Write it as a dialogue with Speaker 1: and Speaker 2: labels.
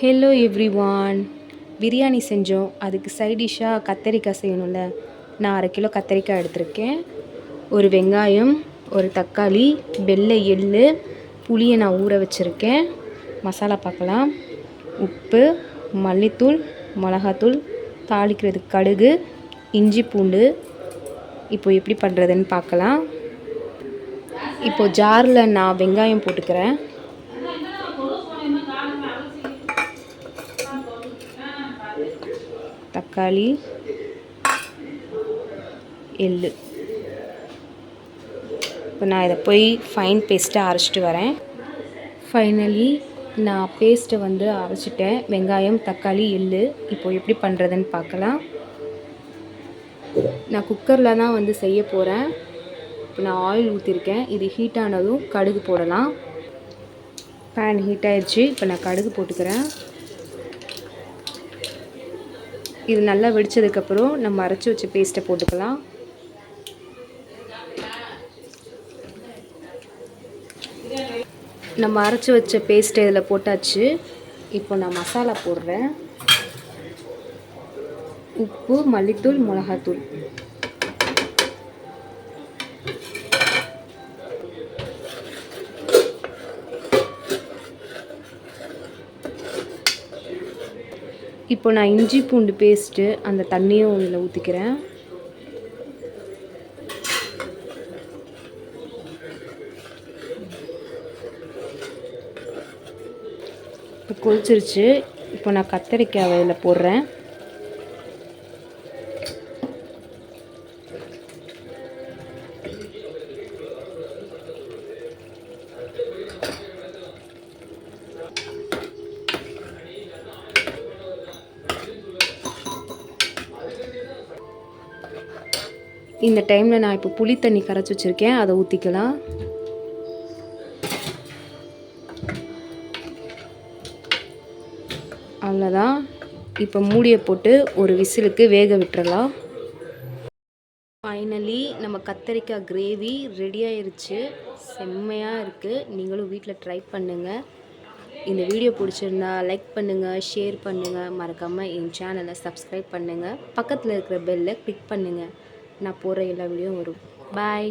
Speaker 1: Hello everyone. Biryani செஞ்சோம். அதுக்கு side டிஷ்ஷாக கத்தரிக்காய் செய்யணும்ல. நான் 1/2 கிலோ கத்தரிக்காய் எடுத்திருக்கேன். ஒரு வெங்காயம், ஒரு தக்காளி, வெள்ளை எள்ளு, புளியை நான் ஊற வச்சுருக்கேன். மசாலா பார்க்கலாம். உப்பு, மல்லித்தூள், மிளகாத்தூள், தாளிக்கிறதுக்கு கடுகு, இஞ்சி பூண்டு. இப்போ எப்படி பண்ணுறதுன்னு பார்க்கலாம். இப்போது ஜாரில் நான் வெங்காயம் போட்டுக்கிறேன். தக்காளி, எள்ளு. இப்போ நான் இதை போய் ஃபைன் பேஸ்ட்டை அரைச்சிட்டு வரேன். ஃபைனலி நான் பேஸ்ட்டை அரைச்சிட்டேன். வெங்காயம், தக்காளி, எள்ளு. இப்போ எப்படி பண்ணுறதுன்னு பார்க்கலாம். நான் குக்கரில் தான் செய்ய போகிறேன். இப்போ நான் ஆயில் ஊற்றிருக்கேன். இது ஹீட் ஆனதும் கடுகு போடலாம். பேன் ஹீட் ஆயிடுச்சு. இப்போ நான் கடுகு போட்டுக்கிறேன். இது நல்லா வெடித்ததுக்கப்புறம் நம்ம அரைச்சி வச்ச பேஸ்ட்டை போட்டுக்கலாம். நம்ம அரைச்சி வச்ச பேஸ்ட்டை இதில் போட்டாச்சு. இப்போ நான் மசாலா போடுறேன். உப்பு, மல்லித்தூள், மிளகாத்தூள். இப்போ நான் இஞ்சி பூண்டு பேஸ்ட்டு அந்த தண்ணியும் இதில் ஊற்றிக்கிறேன். இப்போ கொதிச்சிருச்சு. இப்போ நான் கத்தரிக்காய் இதில் போடுறேன். இந்த டைமில் நான் இப்போ புளி தண்ணி கரைச்சி வச்சுருக்கேன். அதை ஊற்றிக்கலாம். அவ்வளோதான். இப்போ மூடியை போட்டு ஒரு விசிலுக்கு வேக விட்டுறலாம். ஃபைனலி நம்ம கத்தரிக்காய் கிரேவி ரெடி ஆயிருச்சு. செம்மையாக இருக்குது. நீங்களும் வீட்டில் ட்ரை பண்ணுங்கள். இந்த வீடியோ பிடிச்சிருந்தா லைக் பண்ணுங்கள், ஷேர் பண்ணுங்கள். மறக்காமல் என் சேனலை சப்ஸ்கிரைப் பண்ணுங்கள். பக்கத்தில் இருக்கிற பெல்லை கிளிக் பண்ணுங்கள். நான் போகிற எல்லா வீடியோவும் வரும். பாய்.